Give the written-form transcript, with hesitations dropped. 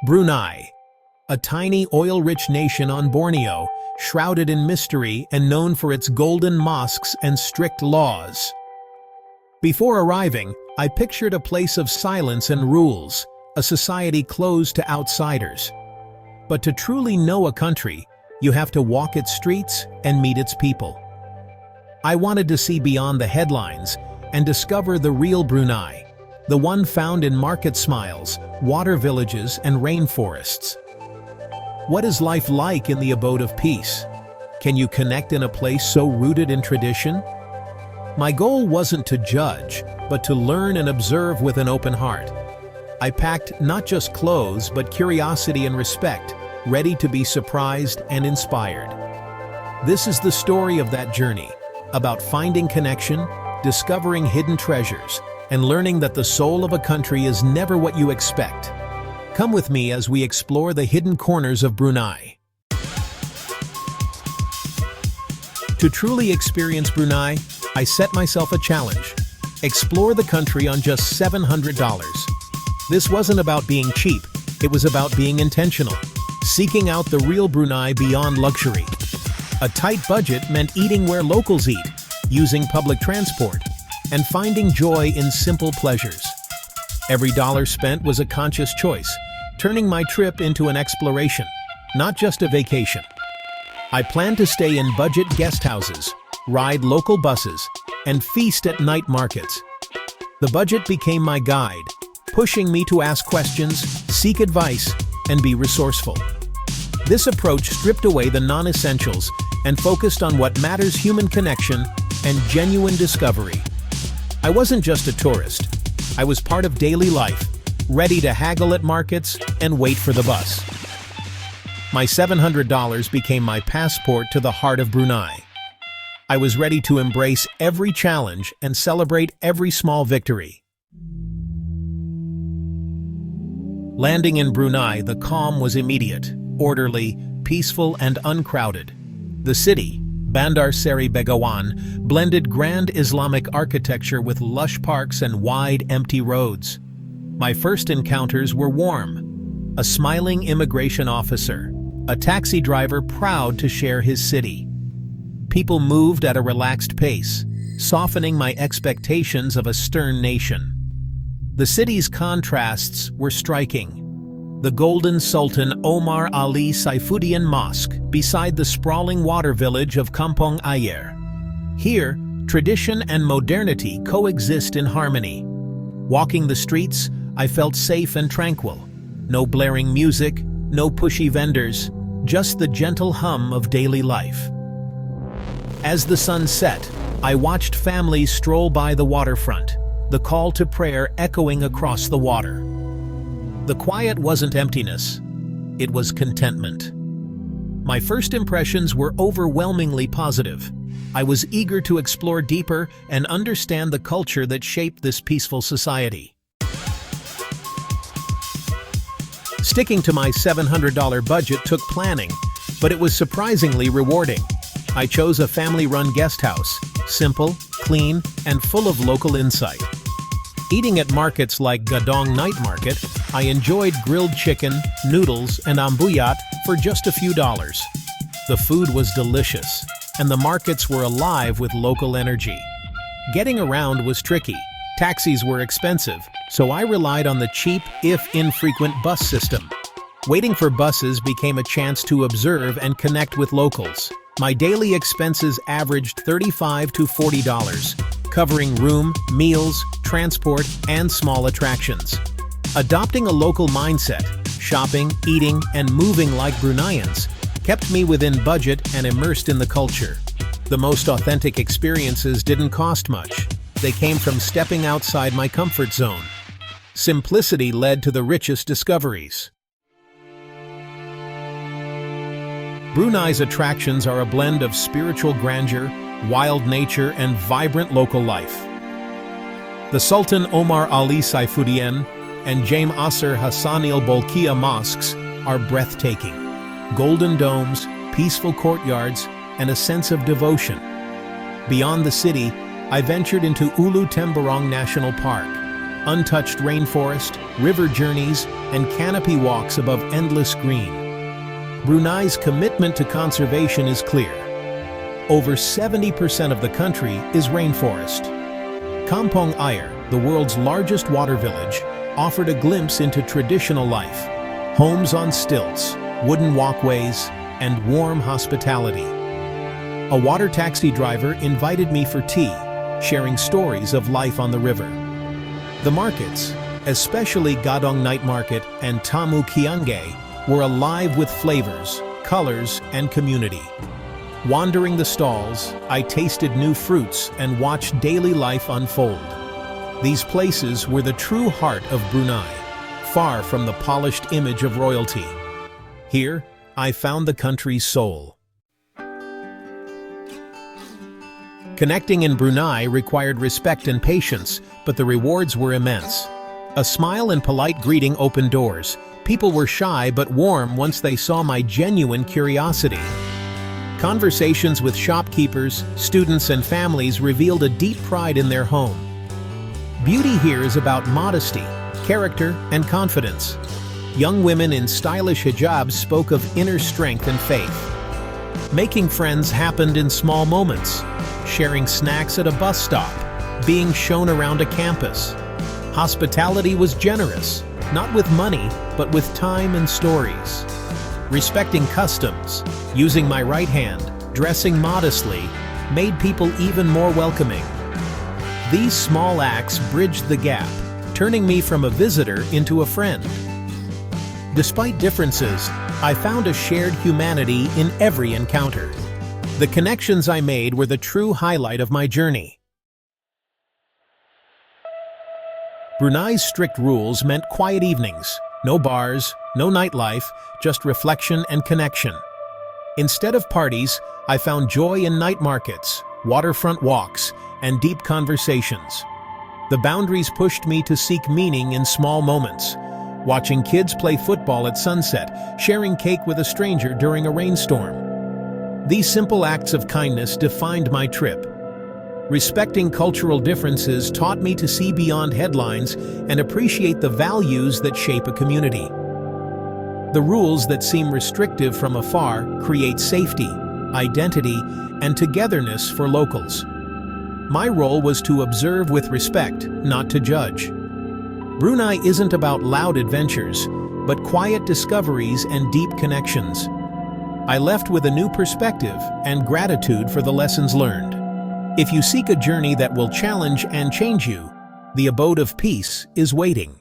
Brunei, a tiny oil-rich nation on Borneo, shrouded in mystery and known for its golden mosques and strict laws. Before arriving, I pictured a place of silence and rules, a society closed to outsiders. But to truly know a country, you have to walk its streets and meet its people. I wanted to see beyond the headlines and discover the real Brunei, the one found in market smiles, water villages, and rainforests. What is life like in the abode of peace? Can you connect in a place so rooted in tradition? My goal wasn't to judge, but to learn and observe with an open heart. I packed not just clothes, but curiosity and respect, ready to be surprised and inspired. This is the story of that journey, about finding connection, discovering hidden treasures, and learning that the soul of a country is never what you expect. Come with me as we explore the hidden corners of Brunei. To truly experience Brunei, I set myself a challenge. Explore the country on just $700. This wasn't about being cheap, it was about being intentional, seeking out the real Brunei beyond luxury. A tight budget meant eating where locals eat, using public transport, and finding joy in simple pleasures. Every dollar spent was a conscious choice, turning my trip into an exploration, not just a vacation. I planned to stay in budget guest houses, ride local buses, and feast at night markets. The budget became my guide, pushing me to ask questions, seek advice, and be resourceful. This approach stripped away the non-essentials and focused on what matters: human connection and genuine discovery. I wasn't just a tourist. I was part of daily life, ready to haggle at markets and wait for the bus. My $700 became my passport to the heart of Brunei. I was ready to embrace every challenge and celebrate every small victory. Landing in Brunei, the calm was immediate, orderly, peaceful, and uncrowded. The city, Bandar Seri Begawan, blended grand Islamic architecture with lush parks and wide, empty roads. My first encounters were warm. A smiling immigration officer, a taxi driver proud to share his city. People moved at a relaxed pace, softening my expectations of a stern nation. The city's contrasts were striking. The golden Sultan Omar Ali Saifuddin Mosque beside the sprawling water village of Kampong Ayer. Here, tradition and modernity coexist in harmony. Walking the streets, I felt safe and tranquil. No blaring music, no pushy vendors, just the gentle hum of daily life. As the sun set, I watched families stroll by the waterfront, the call to prayer echoing across the water. The quiet wasn't emptiness, it was contentment. My first impressions were overwhelmingly positive. I was eager to explore deeper and understand the culture that shaped this peaceful society. Sticking to my $700 budget took planning, but it was surprisingly rewarding. I chose a family-run guest house, simple, clean, and full of local insight. Eating at markets like Gadong Night Market, I enjoyed grilled chicken, noodles, and ambuyat for just a few dollars. The food was delicious, and the markets were alive with local energy. Getting around was tricky. Taxis were expensive, so I relied on the cheap, if infrequent, bus system. Waiting for buses became a chance to observe and connect with locals. My daily expenses averaged $35 to $40, covering room, meals, transport, and small attractions. Adopting a local mindset, shopping, eating, and moving like Bruneians, kept me within budget and immersed in the culture. The most authentic experiences didn't cost much. They came from stepping outside my comfort zone. Simplicity led to the richest discoveries. Brunei's attractions are a blend of spiritual grandeur, wild nature, and vibrant local life. The Sultan Omar Ali Saifuddin and Jaime Asr Hassanil Bolkiah mosques are breathtaking. Golden domes, peaceful courtyards, and a sense of devotion. Beyond the city, I ventured into Ulu Temburong National Park, untouched rainforest, river journeys, and canopy walks above endless green. Brunei's commitment to conservation is clear. Over 70% of the country is rainforest. Kampong Air, the world's largest water village, offered a glimpse into traditional life. Homes on stilts, wooden walkways, and warm hospitality. A water taxi driver invited me for tea, sharing stories of life on the river. The markets, especially Gadong Night Market and Tamu Kiange, were alive with flavors, colors, and community. Wandering the stalls, I tasted new fruits and watched daily life unfold. These places were the true heart of Brunei, far from the polished image of royalty. Here, I found the country's soul. Connecting in Brunei required respect and patience, but the rewards were immense. A smile and polite greeting opened doors. People were shy but warm once they saw my genuine curiosity. Conversations with shopkeepers, students, and families revealed a deep pride in their home. Beauty here is about modesty, character, and confidence. Young women in stylish hijabs spoke of inner strength and faith. Making friends happened in small moments, sharing snacks at a bus stop, being shown around a campus. Hospitality was generous, not with money, but with time and stories. Respecting customs, using my right hand, dressing modestly, made people even more welcoming. These small acts bridged the gap, turning me from a visitor into a friend. Despite differences, I found a shared humanity in every encounter. The connections I made were the true highlight of my journey. Brunei's strict rules meant quiet evenings, no bars, no nightlife, just reflection and connection. Instead of parties, I found joy in night markets, waterfront walks, and deep conversations. The boundaries pushed me to seek meaning in small moments, watching kids play football at sunset, sharing cake with a stranger during a rainstorm. These simple acts of kindness defined my trip. Respecting cultural differences taught me to see beyond headlines and appreciate the values that shape a community. The rules that seem restrictive from afar create safety, identity, and togetherness for locals. My role was to observe with respect, not to judge. Brunei isn't about loud adventures, but quiet discoveries and deep connections. I left with a new perspective and gratitude for the lessons learned. If you seek a journey that will challenge and change you, the abode of peace is waiting.